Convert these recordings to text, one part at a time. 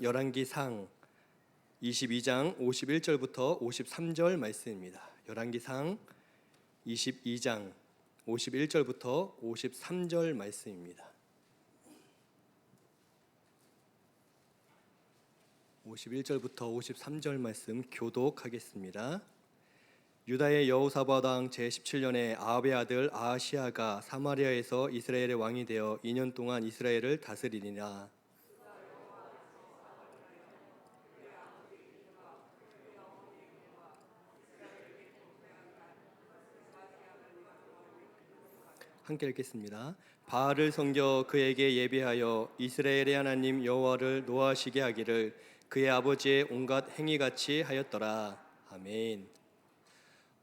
열왕기상 22장 51절부터 53절 말씀입니다. 열왕기상 22장 51절부터 53절 말씀입니다. 51절부터 53절 말씀 교독하겠습니다. 유다의 여호사밧 왕 제17년에 아합의 아들 아하시야가 사마리아에서 이스라엘의 왕이 되어 2년 동안 이스라엘을 다스리니라. 함께 읽겠습니다. 바알을 섬겨 그에게 예배하여 이스라엘의 하나님 여호와를 노하시게 하기를 그의 아버지의 온갖 행위같이 하였더라. 아멘.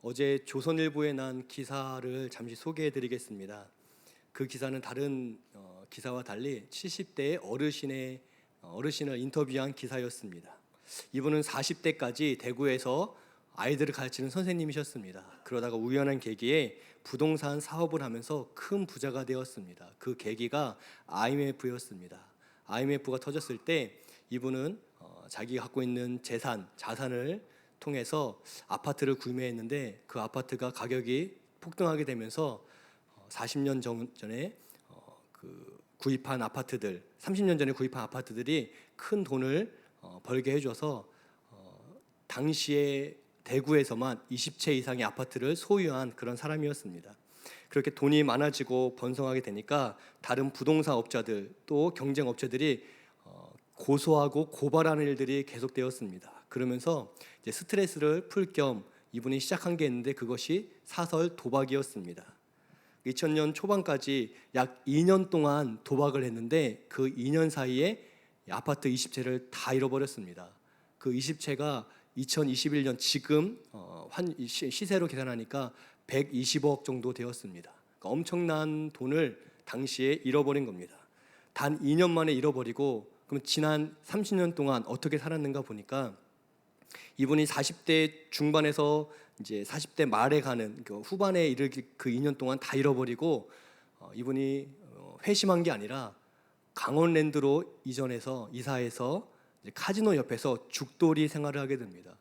어제 조선일보에 난 기사를 잠시 소개해드리겠습니다. 그 기사는 다른 기사와 달리 70대의 어르신을 인터뷰한 기사였습니다. 이분은 40대까지 대구에서 아이들을 가르치는 선생님이셨습니다. 그러다가 우연한 계기에 부동산 사업을 하면서 큰 부자가 되었습니다. 그 계기가 IMF였습니다. IMF가 터졌을 때 이분은 자기가 갖고 있는 자산을 통해서 아파트를 구매했는데 그 아파트가 가격이 폭등하게 되면서 40년 전에 구입한 아파트들, 30년 전에 구입한 아파트들이 큰 돈을 벌게 해줘서 당시에 대구에서만 20채 이상의 아파트를 소유한 그런 사람이었습니다. 그렇게 돈이 많아지고 번성하게 되니까 다른 부동산 업자들 또 경쟁 업체들이 고소하고 고발하는 일들이 계속되었습니다. 그러면서 이제 스트레스를 풀 겸 이분이 시작한 게 있는데 그것이 사설 도박이었습니다. 2000년 초반까지 약 2년 동안 도박을 했는데 그 2년 사이에 아파트 20채를 다 잃어버렸습니다. 그 20채가 2021년 지금 시세로 계산하니까 120억 정도 되었습니다. 그러니까 엄청난 돈을 당시에 잃어버린 겁니다. 단 2년 만에 잃어버리고 그럼 지난 30년 동안 어떻게 살았는가 보니까 이분이 40대 중반에서 이제 40대 말에 가는 그 후반에 이르기 그 2년 동안 다 잃어버리고 이분이 회심한 게 아니라 강원랜드로 이사해서 카지노 옆에서 죽돌이 생활을 하게 됩니다.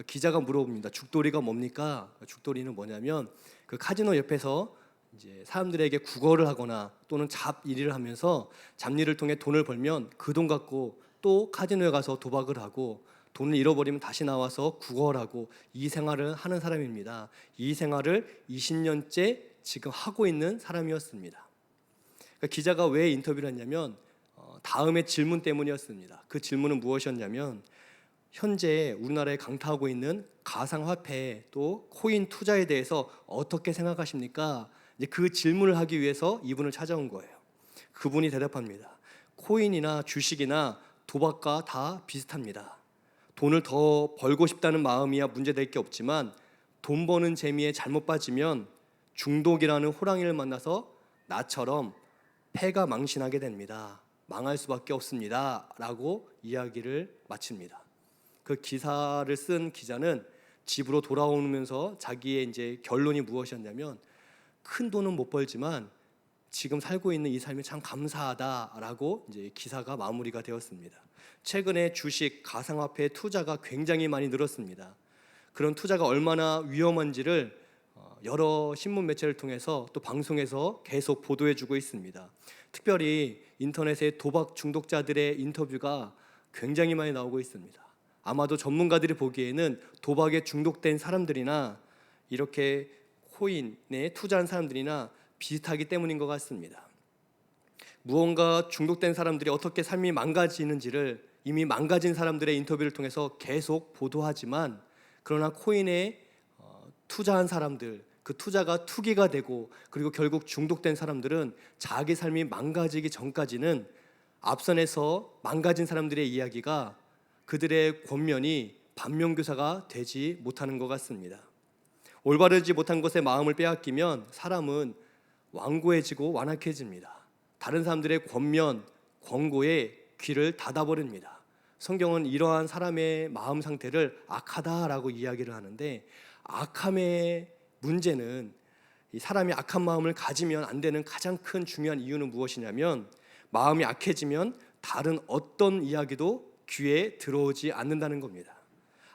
기자가 물어봅니다. 죽돌이가 뭡니까? 죽돌이는 뭐냐면 그 카지노 옆에서 이제 사람들에게 구걸을 하거나 또는 잡일을 하면서 잡일을 통해 돈을 벌면 그 돈 갖고 또 카지노에 가서 도박을 하고 돈을 잃어버리면 다시 나와서 구걸하고 이 생활을 하는 사람입니다. 이 생활을 20년째 지금 하고 있는 사람이었습니다. 그러니까 기자가 왜 인터뷰를 했냐면 다음의 질문 때문이었습니다. 그 질문은 무엇이었냐면 현재 우리나라에 강타하고 있는 가상화폐 또 코인 투자에 대해서 어떻게 생각하십니까? 이제 그 질문을 하기 위해서 이분을 찾아온 거예요. 그분이 대답합니다. 코인이나 주식이나 도박과 다 비슷합니다. 돈을 더 벌고 싶다는 마음이야 문제될 게 없지만 돈 버는 재미에 잘못 빠지면 중독이라는 호랑이를 만나서 나처럼 패가 망신하게 됩니다. 망할 수밖에 없습니다. 라고 이야기를 마칩니다. 그 기사를 쓴 기자는 집으로 돌아오면서 자기의 이제 결론이 무엇이었냐면 큰 돈은 못 벌지만 지금 살고 있는 이 삶이 참 감사하다라고 이제 기사가 마무리가 되었습니다. 최근에 주식, 가상화폐 투자가 굉장히 많이 늘었습니다. 그런 투자가 얼마나 위험한지를 여러 신문 매체를 통해서 또 방송에서 계속 보도해주고 있습니다. 특별히 인터넷에 도박 중독자들의 인터뷰가 굉장히 많이 나오고 있습니다. 아마도 전문가들이 보기에는 도박에 중독된 사람들이나 이렇게 코인에 투자한 사람들이나 비슷하기 때문인 것 같습니다. 무언가 중독된 사람들이 어떻게 삶이 망가지는지를 이미 망가진 사람들의 인터뷰를 통해서 계속 보도하지만 그러나 코인에 투자한 사람들, 그 투자가 투기가 되고 그리고 결국 중독된 사람들은 자기 삶이 망가지기 전까지는 앞선에서 망가진 사람들의 이야기가 그들의 권면이 반면교사가 되지 못하는 것 같습니다. 올바르지 못한 것에 마음을 빼앗기면 사람은 완고해지고 완악해집니다. 다른 사람들의 권면, 권고에 귀를 닫아버립니다. 성경은 이러한 사람의 마음 상태를 악하다라고 이야기를 하는데 악함의 문제는 이 사람이 악한 마음을 가지면 안 되는 가장 큰 중요한 이유는 무엇이냐면 마음이 악해지면 다른 어떤 이야기도 귀에 들어오지 않는다는 겁니다.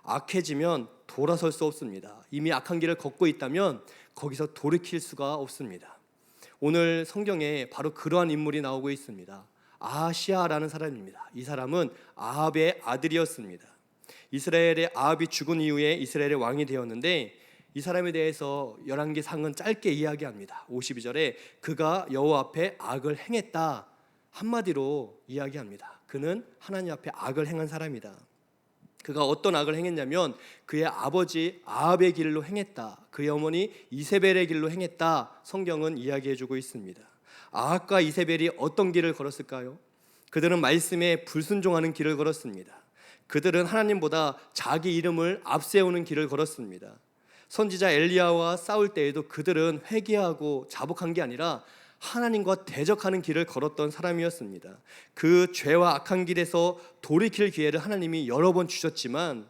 악해지면 돌아설 수 없습니다. 이미 악한 길을 걷고 있다면 거기서 돌이킬 수가 없습니다. 오늘 성경에 바로 그러한 인물이 나오고 있습니다. 아하시아라는 사람입니다. 이 사람은 아합의 아들이었습니다. 이스라엘의 아합이 죽은 이후에 이스라엘의 왕이 되었는데 이 사람에 대해서 열왕기상은 짧게 이야기합니다. 52절에 그가 여호와 앞에 악을 행했다, 한마디로 이야기합니다. 그는 하나님 앞에 악을 행한 사람이다. 그가 어떤 악을 행했냐면 그의 아버지 아합의 길로 행했다, 그의 어머니 이세벨의 길로 행했다, 성경은 이야기해주고 있습니다. 아합과 이세벨이 어떤 길을 걸었을까요? 그들은 말씀에 불순종하는 길을 걸었습니다. 그들은 하나님보다 자기 이름을 앞세우는 길을 걸었습니다. 선지자 엘리야와 싸울 때에도 그들은 회개하고 자복한 게 아니라 하나님과 대적하는 길을 걸었던 사람이었습니다. 그 죄와 악한 길에서 돌이킬 기회를 하나님이 여러 번 주셨지만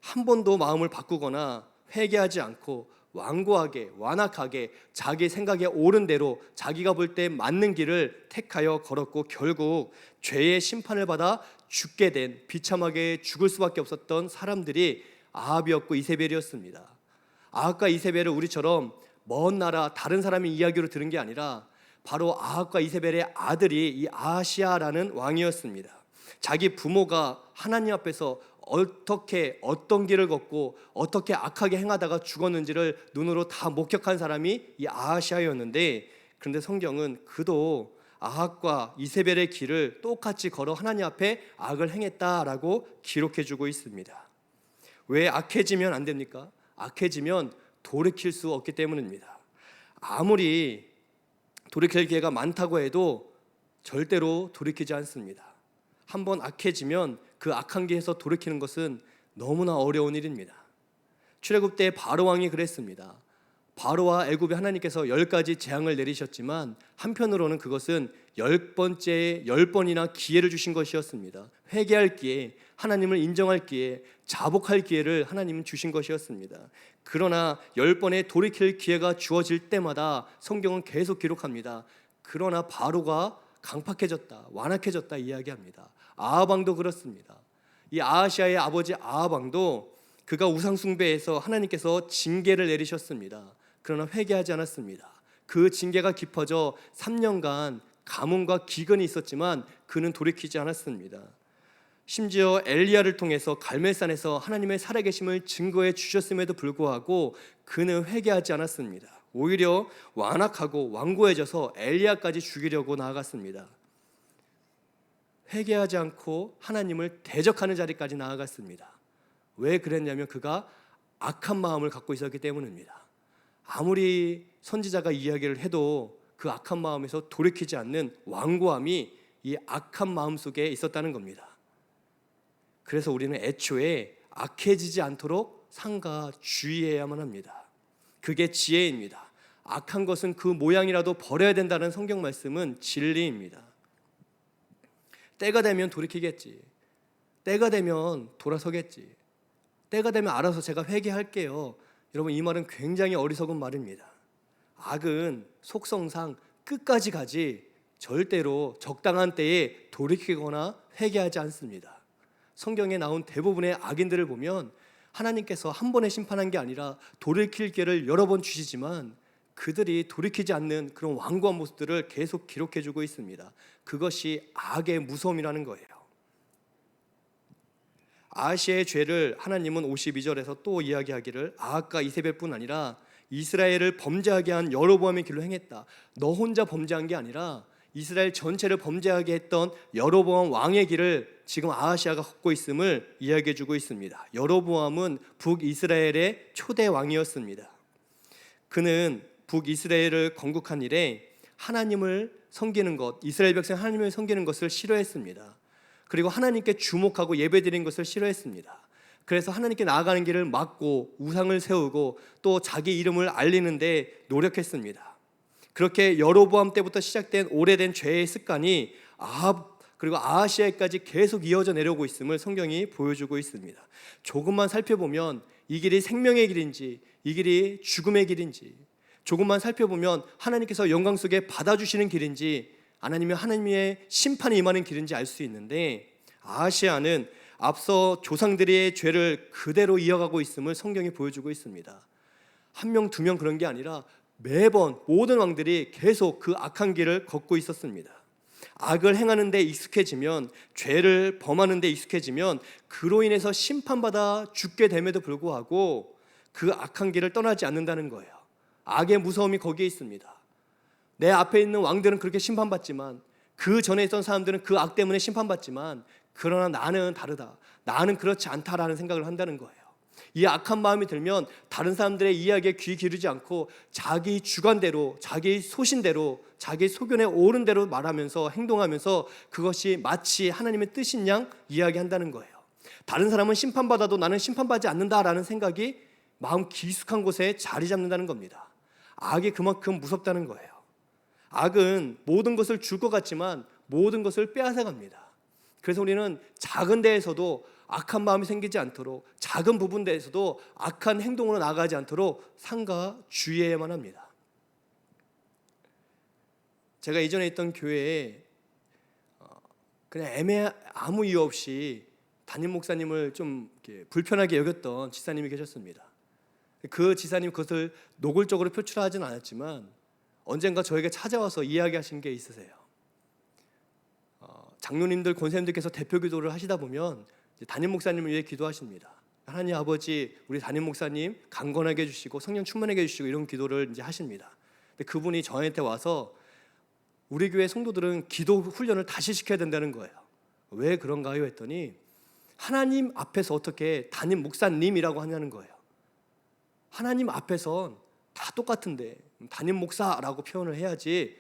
한 번도 마음을 바꾸거나 회개하지 않고 완고하게 완악하게 자기 생각에 옳은 대로 자기가 볼 때 맞는 길을 택하여 걸었고 결국 죄의 심판을 받아 죽게 된, 비참하게 죽을 수밖에 없었던 사람들이 아합이었고 이세벨이었습니다. 아합과 이세벨은 우리처럼 먼 나라 다른 사람의 이야기로 들은 게 아니라 바로 아합과 이세벨의 아들이 이 아하시아라는 왕이었습니다. 자기 부모가 하나님 앞에서 어떻게 어떤 길을 걷고 어떻게 악하게 행하다가 죽었는지를 눈으로 다 목격한 사람이 이 아하시아였는데, 그런데 성경은 그도 아합과 이세벨의 길을 똑같이 걸어 하나님 앞에 악을 행했다라고 기록해주고 있습니다. 왜 악해지면 안 됩니까? 악해지면 돌이킬 수 없기 때문입니다. 아무리 돌이킬 기회가 많다고 해도 절대로 돌이키지 않습니다. 한번 악해지면 그 악한 길에서 돌이키는 것은 너무나 어려운 일입니다. 출애굽 때 바로 왕이 그랬습니다. 바로와 애굽에 하나님께서 10가지 재앙을 내리셨지만 한편으로는 그것은 10번이나 기회를 주신 것이었습니다. 회개할 기회, 하나님을 인정할 기회, 자복할 기회를 하나님은 주신 것이었습니다. 그러나 10번의 돌이킬 기회가 주어질 때마다 성경은 계속 기록합니다. 그러나 바로가 강팍해졌다, 완악해졌다 이야기합니다. 아합 왕도 그렇습니다. 이 아하시아의 아버지 아합 왕도 그가 우상 숭배해서 하나님께서 징계를 내리셨습니다. 그러나 회개하지 않았습니다. 그 징계가 깊어져 3년간 가뭄과 기근이 있었지만 그는 돌이키지 않았습니다. 심지어 엘리야를 통해서 갈멜산에서 하나님의 살아계심을 증거해 주셨음에도 불구하고 그는 회개하지 않았습니다. 오히려 완악하고 완고해져서 엘리야까지 죽이려고 나아갔습니다. 회개하지 않고 하나님을 대적하는 자리까지 나아갔습니다. 왜 그랬냐면 그가 악한 마음을 갖고 있었기 때문입니다. 아무리 선지자가 이야기를 해도 그 악한 마음에서 돌이키지 않는 완고함이 이 악한 마음 속에 있었다는 겁니다. 그래서 우리는 애초에 악해지지 않도록 삼가 주의해야만 합니다. 그게 지혜입니다. 악한 것은 그 모양이라도 버려야 된다는 성경 말씀은 진리입니다. 때가 되면 돌이키겠지. 때가 되면 돌아서겠지. 때가 되면 알아서 제가 회개할게요. 여러분, 이 말은 굉장히 어리석은 말입니다. 악은 속성상 끝까지 가지 절대로 적당한 때에 돌이키거나 회개하지 않습니다. 성경에 나온 대부분의 악인들을 보면 하나님께서 한 번에 심판한 게 아니라 돌이킬 기회를 여러 번 주시지만 그들이 돌이키지 않는 그런 완고한 모습들을 계속 기록해주고 있습니다. 그것이 악의 무서움이라는 거예요. 아하시아의 죄를 하나님은 52절에서 또 이야기하기를 아합과 이세벨뿐 아니라 이스라엘을 범죄하게 한 여로보암의 길로 행했다. 너 혼자 범죄한 게 아니라 이스라엘 전체를 범죄하게 했던 여로보암 왕의 길을 지금 아하시아가 걷고 있음을 이야기해주고 있습니다. 여로보암은 북이스라엘의 초대 왕이었습니다. 그는 북이스라엘을 건국한 이래 하나님을 섬기는 것, 이스라엘 백성 하나님을 섬기는 것을 싫어했습니다. 그리고 하나님께 주목하고 예배드리는 것을 싫어했습니다. 그래서 하나님께 나아가는 길을 막고 우상을 세우고 또 자기 이름을 알리는 데 노력했습니다. 그렇게 여로보암 때부터 시작된 오래된 죄의 습관이 아합 그리고 아하시아까지 계속 이어져 내려오고 있음을 성경이 보여주고 있습니다. 조금만 살펴보면 이 길이 생명의 길인지 이 길이 죽음의 길인지, 조금만 살펴보면 하나님께서 영광 속에 받아주시는 길인지 아니면 하나님의 심판이 임하는 길인지 알 수 있는데, 아하시아는 앞서 조상들의 죄를 그대로 이어가고 있음을 성경이 보여주고 있습니다. 한 명, 두 명 그런 게 아니라 매번 모든 왕들이 계속 그 악한 길을 걷고 있었습니다. 악을 행하는 데 익숙해지면, 죄를 범하는 데 익숙해지면 그로 인해서 심판받아 죽게 됨에도 불구하고 그 악한 길을 떠나지 않는다는 거예요. 악의 무서움이 거기에 있습니다. 내 앞에 있는 왕들은 그렇게 심판받지만, 그 전에 있던 사람들은 그 악 때문에 심판받지만, 그러나 나는 다르다, 나는 그렇지 않다라는 생각을 한다는 거예요. 이 악한 마음이 들면 다른 사람들의 이야기에 귀 기르지 않고 자기 주관대로, 자기 소신대로, 자기 소견에 옳은 대로 말하면서 행동하면서 그것이 마치 하나님의 뜻인 양 이야기한다는 거예요. 다른 사람은 심판받아도 나는 심판받지 않는다라는 생각이 마음 깊숙한 곳에 자리 잡는다는 겁니다. 악이 그만큼 무섭다는 거예요. 악은 모든 것을 줄 것 같지만 모든 것을 빼앗아갑니다. 그래서 우리는 작은 데에서도 악한 마음이 생기지 않도록, 작은 부분 대해서도 악한 행동으로 나아가지 않도록 삼가 주의해야만 합니다. 제가 이전에 있던 교회에 그냥 아무 이유 없이 담임 목사님을 좀 이렇게 불편하게 여겼던 지사님이 계셨습니다. 그 지사님 그것을 노골적으로 표출하지는 않았지만 언젠가 저에게 찾아와서 이야기하신 게 있으세요. 장로님들, 권사님들께서 대표 기도를 하시다 보면 담임 목사님을 위해 기도하십니다. 하나님 아버지, 우리 담임 목사님 강건하게 해주시고 성령 충만하게 해주시고 이런 기도를 이제 하십니다. 근데 그분이 저한테 와서 우리 교회 성도들은 기도 훈련을 다시 시켜야 된다는 거예요. 왜 그런가요? 했더니 하나님 앞에서 어떻게 담임 목사님이라고 하냐는 거예요. 하나님 앞에선 다 똑같은데 담임 목사라고 표현을 해야지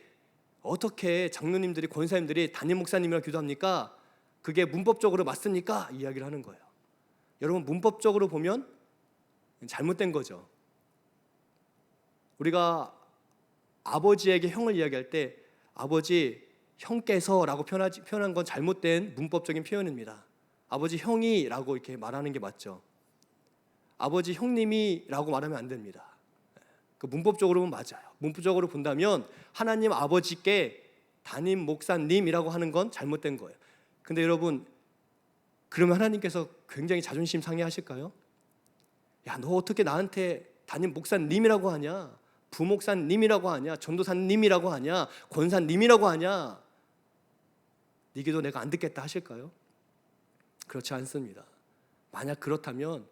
어떻게 장로님들이, 권사님들이 담임 목사님이라고 기도합니까? 그게 문법적으로 맞습니까? 이야기를 하는 거예요. 여러분, 문법적으로 보면 잘못된 거죠. 우리가 아버지에게 형을 이야기할 때 아버지 형께서라고 표현한 건 잘못된 문법적인 표현입니다. 아버지 형이라고 이렇게 말하는 게 맞죠. 아버지 형님이라고 말하면 안 됩니다. 그 문법적으로 보면 맞아요. 문법적으로 본다면 하나님 아버지께 담임 목사님이라고 하는 건 잘못된 거예요. 근데 여러분, 그러면 하나님께서 굉장히 자존심 상해하실까요? 야, 너 어떻게 나한테 담임 목사님이라고 하냐? 부목사님이라고 하냐? 전도사님이라고 하냐? 권사님이라고 하냐? 네 기도 내가 안 듣겠다 하실까요? 그렇지 않습니다. 만약 그렇다면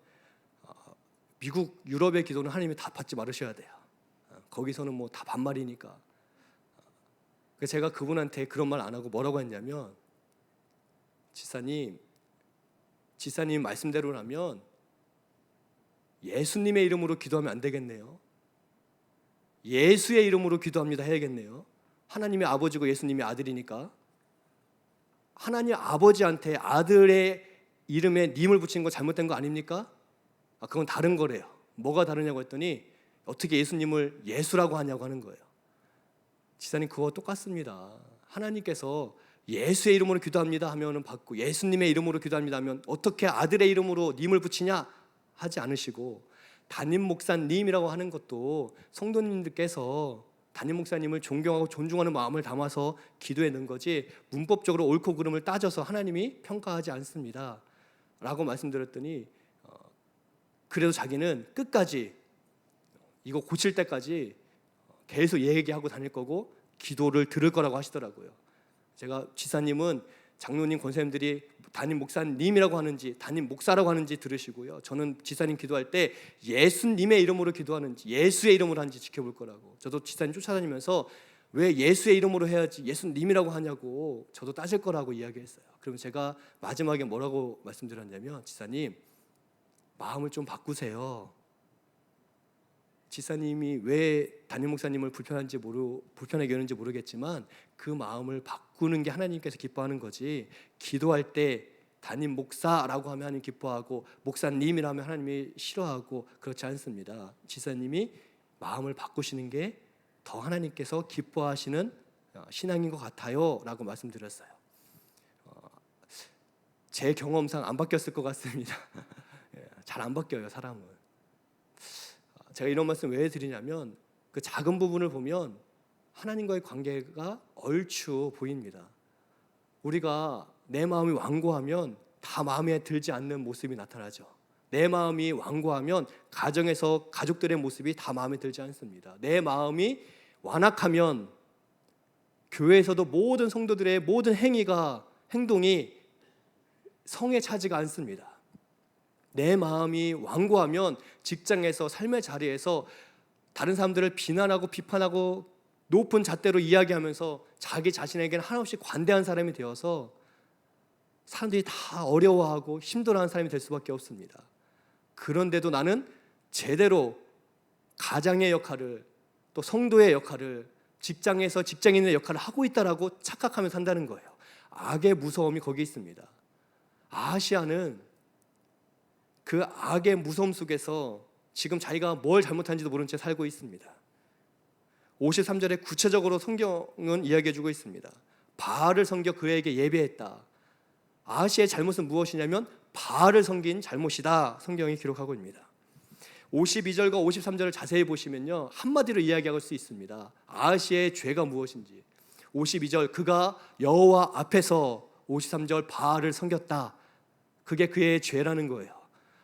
미국, 유럽의 기도는 하나님이 다 받지 말으셔야 돼요. 거기서는 뭐 다 반말이니까. 그래서 제가 그분한테 그런 말 안 하고 뭐라고 했냐면, 지사님 말씀대로라면 예수님의 이름으로 기도하면 안 되겠네요. 예수의 이름으로 기도합니다 해야겠네요. 하나님의 아버지고 예수님의 아들이니까. 하나님 아버지한테 아들의 이름에 님을 붙인 거 잘못된 거 아닙니까? 그건 다른 거래요. 뭐가 다르냐고 했더니 어떻게 예수님을 예수라고 하냐고 하는 거예요. 지사님, 그거 똑같습니다. 하나님께서 예수의 이름으로 기도합니다 하면은 받고, 예수님의 이름으로 기도합니다 하면 어떻게 아들의 이름으로 님을 붙이냐 하지 않으시고, 담임 목사님이라고 하는 것도 성도님들께서 담임 목사님을 존경하고 존중하는 마음을 담아서 기도해 넣은 거지 문법적으로 옳고 그름을 따져서 하나님이 평가하지 않습니다 라고 말씀드렸더니, 그래도 자기는 끝까지 이거 고칠 때까지 계속 얘기하고 다닐 거고 기도를 들을 거라고 하시더라고요. 제가 지사님은 장로님, 권사님들이 담임 목사님이라고 하는지 담임 목사라고 하는지 들으시고요. 저는 지사님 기도할 때 예수님의 이름으로 기도하는지 예수의 이름으로 하는지 지켜볼 거라고. 저도 지사님 쫓아다니면서 왜 예수의 이름으로 해야지 예수님이라고 하냐고 저도 따질 거라고 이야기했어요. 그러면 제가 마지막에 뭐라고 말씀드렸냐면, 지사님 마음을 좀 바꾸세요. 지사님이 왜 담임 목사님을 불편하게 여는지 모르겠지만 그 마음을 바꾸는 게 하나님께서 기뻐하는 거지, 기도할 때 담임 목사라고 하면 하나님 기뻐하고 목사님이라 하면 하나님이 싫어하고 그렇지 않습니다. 지사님이 마음을 바꾸시는 게 더 하나님께서 기뻐하시는 신앙인 것 같아요 라고 말씀드렸어요. 제 경험상 안 바뀌었을 것 같습니다. 잘 안 바뀌어요, 사람은. 제가 이런 말씀 왜 드리냐면, 그 작은 부분을 보면 하나님과의 관계가 얼추 보입니다. 우리가 내 마음이 완고하면 다 마음에 들지 않는 모습이 나타나죠. 내 마음이 완고하면 가정에서 가족들의 모습이 다 마음에 들지 않습니다. 내 마음이 완악하면 교회에서도 모든 성도들의 모든 행동이 성에 차지가 않습니다. 내 마음이 완고하면 직장에서 삶의 자리에서 다른 사람들을 비난하고 비판하고 높은 잣대로 이야기하면서 자기 자신에게는 한없이 관대한 사람이 되어서 사람들이 다 어려워하고 힘들어하는 사람이 될 수밖에 없습니다. 그런데도 나는 제대로 가장의 역할을, 또 성도의 역할을, 직장에서 직장인의 역할을 하고 있다라고 착각하며 산다는 거예요. 악의 무서움이 거기 있습니다. 아하시아는 그 악의 무서움 속에서 지금 자기가 뭘 잘못한지도 모른 채 살고 있습니다. 53절에 구체적으로 성경은 이야기해주고 있습니다. 바알을 섬겨 그에게 예배했다. 아하시아의 잘못은 무엇이냐면 바알을 섬긴 잘못이다. 성경이 기록하고 있습니다. 52절과 53절을 자세히 보시면요, 한마디로 이야기할 수 있습니다. 아하시아의 죄가 무엇인지. 52절 그가 여호와 앞에서, 53절 바알을 섬겼다. 그게 그의 죄라는 거예요.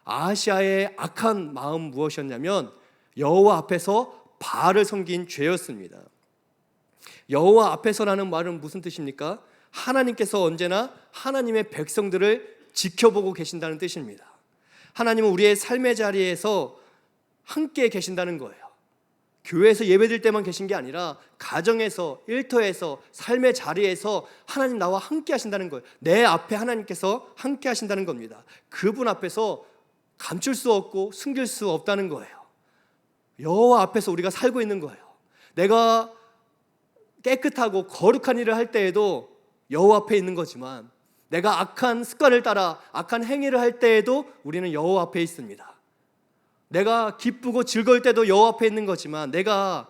아하시아의 악한 마음 무엇이었냐면 여호와 앞에서 바알을 섬긴 죄였습니다. 여호와 앞에서라는 말은 무슨 뜻입니까? 하나님께서 언제나 하나님의 백성들을 지켜보고 계신다는 뜻입니다. 하나님은 우리의 삶의 자리에서 함께 계신다는 거예요. 교회에서 예배드릴 때만 계신 게 아니라 가정에서, 일터에서, 삶의 자리에서 하나님 나와 함께 하신다는 거예요. 내 앞에 하나님께서 함께 하신다는 겁니다. 그분 앞에서 감출 수 없고 숨길 수 없다는 거예요. 여호와 앞에서 우리가 살고 있는 거예요. 내가 깨끗하고 거룩한 일을 할 때에도 여호와 앞에 있는 거지만, 내가 악한 습관을 따라 악한 행위를 할 때에도 우리는 여호와 앞에 있습니다. 내가 기쁘고 즐거울 때도 여호와 앞에 있는 거지만, 내가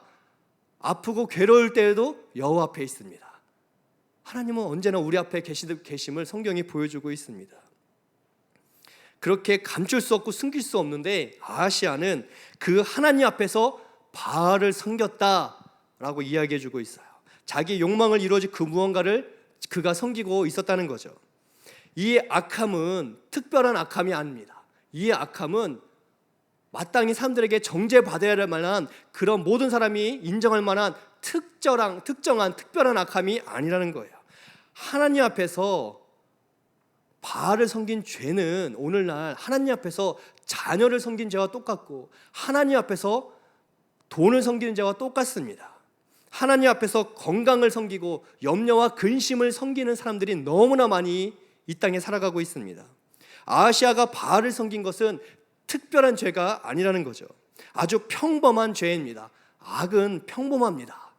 아프고 괴로울 때에도 여호와 앞에 있습니다. 하나님은 언제나 우리 앞에 계심을 성경이 보여주고 있습니다. 그렇게 감출 수 없고 숨길 수 없는데 아하시아는 그 하나님 앞에서 바알을 섬겼다라고 이야기해주고 있어요. 자기 욕망을 이루어질 그 무언가를 그가 섬기고 있었다는 거죠. 이 악함은 특별한 악함이 아닙니다. 이 악함은 마땅히 사람들에게 정죄받아야 할 만한, 그런 모든 사람이 인정할 만한 특정한 특별한 악함이 아니라는 거예요. 하나님 앞에서 바알을 섬긴 죄는 오늘날 하나님 앞에서 자녀를 섬긴 죄와 똑같고, 하나님 앞에서 돈을 섬기는 죄와 똑같습니다. 하나님 앞에서 건강을 섬기고 염려와 근심을 섬기는 사람들이 너무나 많이 이 땅에 살아가고 있습니다. 아하시아가 바알을 섬긴 것은 특별한 죄가 아니라는 거죠. 아주 평범한 죄입니다. 악은 평범합니다.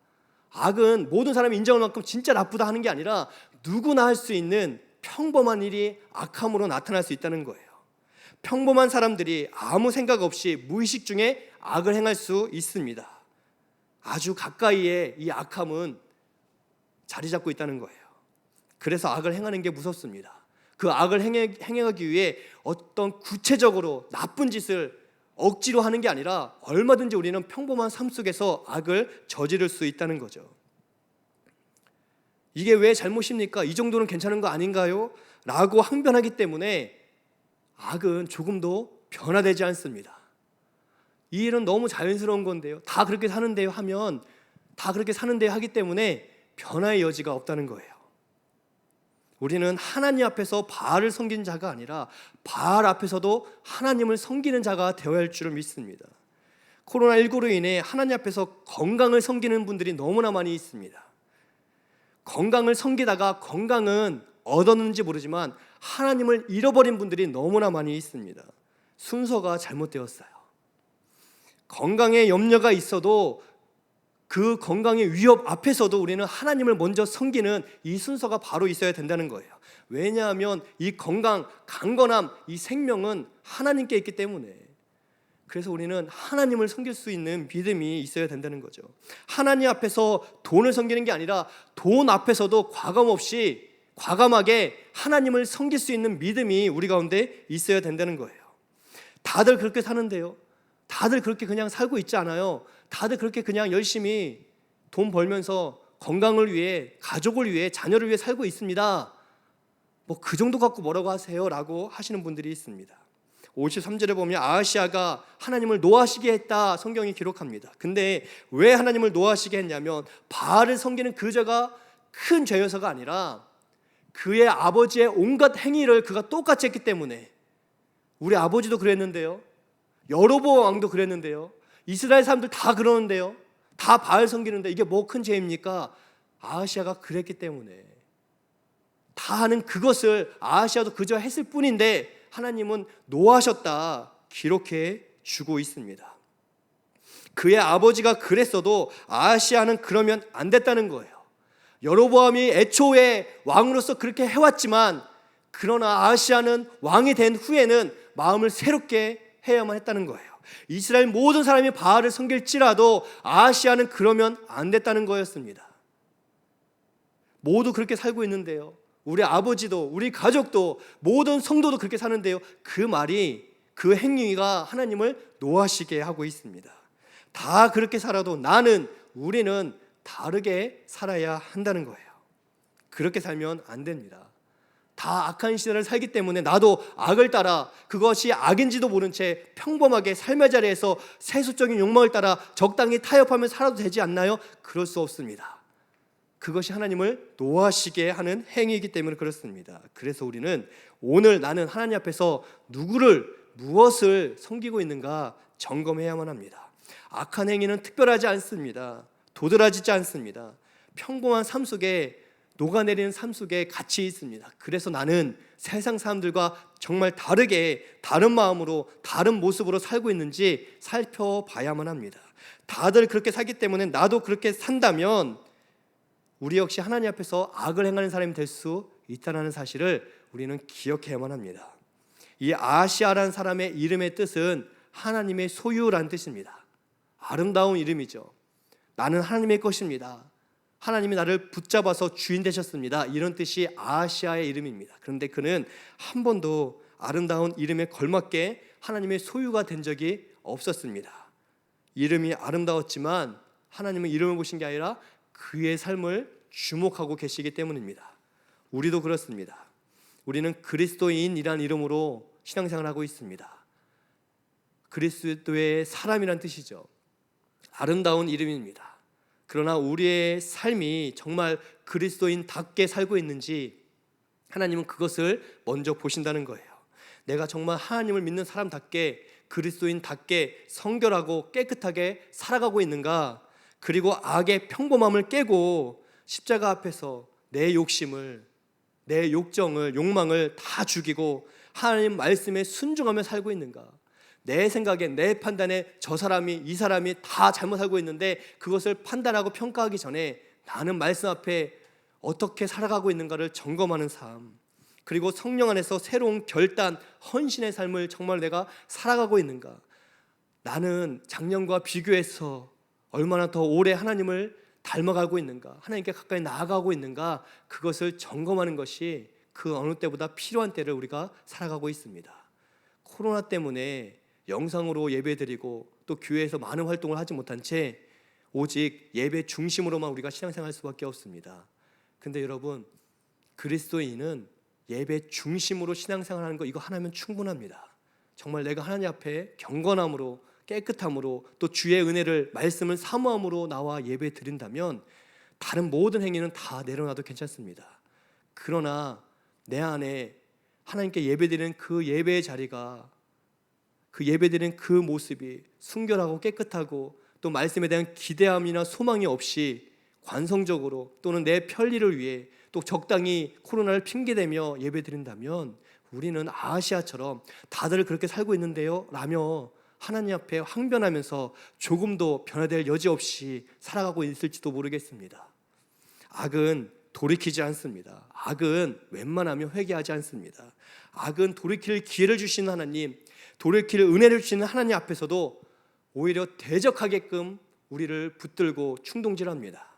악은 모든 사람이 인정할 만큼 진짜 나쁘다 하는 게 아니라 누구나 할 수 있는 평범한 일이 악함으로 나타날 수 있다는 거예요. 평범한 사람들이 아무 생각 없이 무의식 중에 악을 행할 수 있습니다. 아주 가까이에 이 악함은 자리 잡고 있다는 거예요. 그래서 악을 행하는 게 무섭습니다. 그 악을 행하기 위해 어떤 구체적으로 나쁜 짓을 억지로 하는 게 아니라 얼마든지 우리는 평범한 삶 속에서 악을 저지를 수 있다는 거죠. 이게 왜 잘못입니까? 이 정도는 괜찮은 거 아닌가요? 라고 항변하기 때문에 악은 조금도 변화되지 않습니다. 이 일은 너무 자연스러운 건데요, 다 그렇게 사는데요 하면 다 그렇게 사는데요 하기 때문에 변화의 여지가 없다는 거예요. 우리는 하나님 앞에서 바알을 섬기는 자가 아니라 바알 앞에서도 하나님을 섬기는 자가 되어야 할 줄을 믿습니다. 코로나19로 인해 하나님 앞에서 건강을 섬기는 분들이 너무나 많이 있습니다. 건강을 섬기다가 건강은 얻었는지 모르지만 하나님을 잃어버린 분들이 너무나 많이 있습니다. 순서가 잘못되었어요. 건강에 염려가 있어도 그 건강의 위협 앞에서도 우리는 하나님을 먼저 섬기는 이 순서가 바로 있어야 된다는 거예요. 왜냐하면 이 건강, 강건함, 이 생명은 하나님께 있기 때문에. 그래서 우리는 하나님을 섬길 수 있는 믿음이 있어야 된다는 거죠. 하나님 앞에서 돈을 섬기는 게 아니라 돈 앞에서도 과감하게 하나님을 섬길 수 있는 믿음이 우리 가운데 있어야 된다는 거예요. 다들 그렇게 사는데요, 다들 그렇게 그냥 살고 있지 않아요. 다들 그렇게 그냥 열심히 돈 벌면서 건강을 위해, 가족을 위해, 자녀를 위해 살고 있습니다. 뭐 그 정도 갖고 뭐라고 하세요? 라고 하시는 분들이 있습니다. 53절에 보면 아하시아가 하나님을 노하시게 했다 성경이 기록합니다. 근데 왜 하나님을 노하시게 했냐면 바알을 섬기는 그 죄가 큰 죄여서가 아니라 그의 아버지의 온갖 행위를 그가 똑같이 했기 때문에. 우리 아버지도 그랬는데요, 여로보암 왕도 그랬는데요, 이스라엘 사람들 다 그러는데요, 다 바알 섬기는데 이게 뭐 큰 죄입니까? 아하시아가 그랬기 때문에. 다 하는 그것을 아하시아도 그저 했을 뿐인데 하나님은 노하셨다 기록해 주고 있습니다. 그의 아버지가 그랬어도 아하시아는 그러면 안 됐다는 거예요. 여로보암이 애초에 왕으로서 그렇게 해왔지만 그러나 아하시아는 왕이 된 후에는 마음을 새롭게 해야만 했다는 거예요. 이스라엘 모든 사람이 바알을 섬길지라도 아하시아는 그러면 안 됐다는 거였습니다. 모두 그렇게 살고 있는데요, 우리 아버지도 우리 가족도 모든 성도도 그렇게 사는데요, 그 말이, 그 행위가 하나님을 노하시게 하고 있습니다. 다 그렇게 살아도 우리는 다르게 살아야 한다는 거예요. 그렇게 살면 안 됩니다. 다 악한 시대를 살기 때문에 나도 악을 따라 그것이 악인지도 모른 채 평범하게 삶의 자리에서 세속적인 욕망을 따라 적당히 타협하며 살아도 되지 않나요? 그럴 수 없습니다. 그것이 하나님을 노하시게 하는 행위이기 때문에 그렇습니다. 그래서 우리는 오늘 나는 하나님 앞에서 무엇을 섬기고 있는가 점검해야만 합니다. 악한 행위는 특별하지 않습니다. 도드라지지 않습니다. 평범한 삶 속에, 녹아내리는 삶 속에 가치 있습니다. 그래서 나는 세상 사람들과 정말 다르게, 다른 마음으로, 다른 모습으로 살고 있는지 살펴봐야만 합니다. 다들 그렇게 살기 때문에 나도 그렇게 산다면 우리 역시 하나님 앞에서 악을 행하는 사람이 될 수 있다는 사실을 우리는 기억해야만 합니다. 이 아하시아라는 사람의 이름의 뜻은 하나님의 소유라는 뜻입니다. 아름다운 이름이죠. 나는 하나님의 것입니다. 하나님이 나를 붙잡아서 주인 되셨습니다. 이런 뜻이 아하시아의 이름입니다. 그런데 그는 한 번도 아름다운 이름에 걸맞게 하나님의 소유가 된 적이 없었습니다. 이름이 아름다웠지만 하나님은 이름을 보신 게 아니라 그의 삶을 주목하고 계시기 때문입니다. 우리도 그렇습니다. 우리는 그리스도인이라는 이름으로 신앙생활을 하고 있습니다. 그리스도의 사람이란 뜻이죠. 아름다운 이름입니다. 그러나 우리의 삶이 정말 그리스도인답게 살고 있는지 하나님은 그것을 먼저 보신다는 거예요. 내가 정말 하나님을 믿는 사람답게, 그리스도인답게 성결하고 깨끗하게 살아가고 있는가? 그리고 악의 평범함을 깨고 십자가 앞에서 내 욕심을, 내 욕정을, 욕망을 다 죽이고 하나님 말씀에 순종하며 살고 있는가? 내 생각에, 내 판단에 저 사람이, 이 사람이 다 잘못 살고 있는데 그것을 판단하고 평가하기 전에 나는 말씀 앞에 어떻게 살아가고 있는가를 점검하는 삶, 그리고 성령 안에서 새로운 결단, 헌신의 삶을 정말 내가 살아가고 있는가? 나는 작년과 비교해서 얼마나 더 오래 하나님을 닮아가고 있는가, 하나님께 가까이 나아가고 있는가, 그것을 점검하는 것이 그 어느 때보다 필요한 때를 우리가 살아가고 있습니다. 코로나 때문에 영상으로 예배드리고 또 교회에서 많은 활동을 하지 못한 채 오직 예배 중심으로만 우리가 신앙생활할 수밖에 없습니다. 근데 여러분, 그리스도인은 예배 중심으로 신앙생활하는 거 이거 하나면 충분합니다. 정말 내가 하나님 앞에 경건함으로, 깨끗함으로, 또 주의 은혜를, 말씀을 사모함으로 나와 예배 드린다면 다른 모든 행위는 다 내려놔도 괜찮습니다. 그러나 내 안에 하나님께 예배드리는 그 예배의 자리가, 그 예배드리는 그 모습이 순결하고 깨끗하고 또 말씀에 대한 기대함이나 소망이 없이 관성적으로 또는 내 편리를 위해 또 적당히 코로나를 핑계대며 예배드린다면 우리는 아하시아처럼 다들 그렇게 살고 있는데요 라며 하나님 앞에 항변하면서 조금도 변화될 여지 없이 살아가고 있을지도 모르겠습니다. 악은 돌이키지 않습니다. 악은 웬만하면 회개하지 않습니다. 악은 돌이킬 기회를 주시는 하나님, 돌이킬 은혜를 주시는 하나님 앞에서도 오히려 대적하게끔 우리를 붙들고 충동질합니다.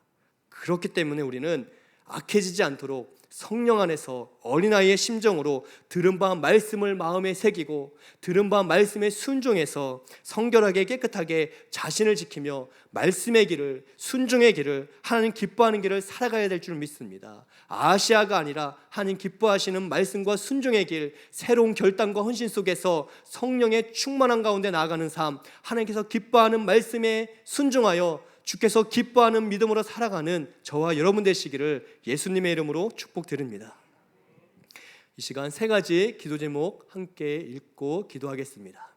그렇기 때문에 우리는 악해지지 않도록 성령 안에서 어린아이의 심정으로 들은 바 말씀을 마음에 새기고 들은 바 말씀에 순종해서 성결하게 깨끗하게 자신을 지키며 말씀의 길을, 순종의 길을, 하나님 기뻐하는 길을 살아가야 될 줄 믿습니다. 아시아가 아니라 하나님 기뻐하시는 말씀과 순종의 길, 새로운 결단과 헌신 속에서 성령의 충만한 가운데 나아가는 삶, 하나님께서 기뻐하는 말씀에 순종하여 주께서 기뻐하는 믿음으로 살아가는 저와 여러분 되시기를 예수님의 이름으로 축복드립니다. 이 시간 세 가지 기도 제목 함께 읽고 기도하겠습니다.